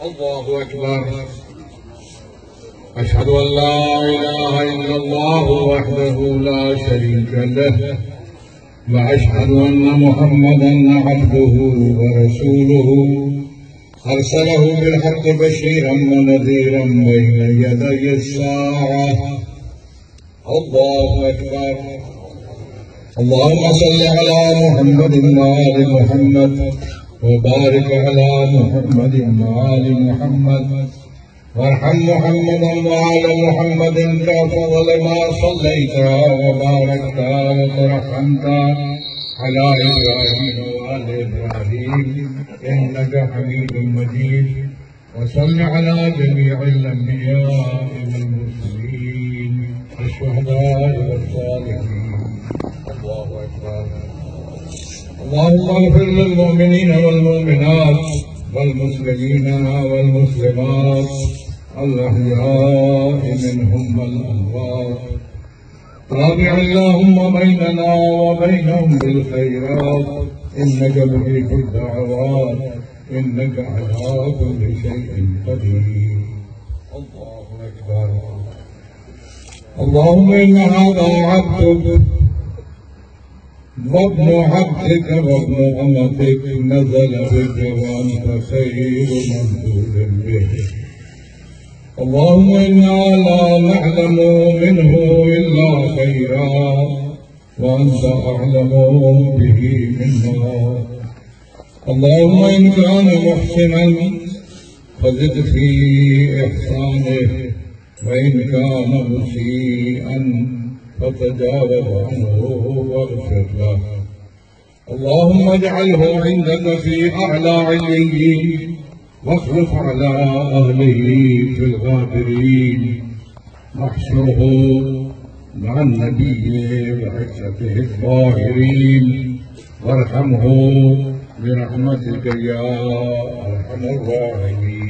الله أكبر. أشهد أن لا إله إلا الله وحده لا شريك له، وأشهد أن محمدا عبده ورسوله أرسله بالحق بشيرا ونذيرا بين يدي الساعة. الله أكبر. اللهم صل على محمد وآل محمد، وبارك على محمد وآل محمد، وارحم محمدا وآل محمد كأفضل ما صليت وباركت ورحمت على إبراهيم وآل إبراهيم إنك حميد مجيد. وصل على جميع الأنبياء والمرسلين والشهداء والصالحين. الله أكبر. اللهم اغفر للمؤمنين والمؤمنات والمسلمين والمسلمات الأحياء منهم والأموات. تابع اللهم بيننا وبينهم بالخيرات إنك مجيب الدعوات إنك على كل شيء قدير. الله أكبر. اللهم إن هذا عبدك وابن عبدك وابن أمتك نزل بك وأنت خير منزول به. اللهم إنا لا نعلم منه إلا خيرا وأنت أعلم به منا. اللهم إن كان محسنا فزد في إحسانه، وإن كان مسيئا فتجاوز عنه واغفر له. اللهم اجعله عندك في أعلى عليين، واخلف على أهله في الغابرين، واحشره مع النبي وعزته الظاهرين، وارحمه برحمتك يا أرحم الراحمين.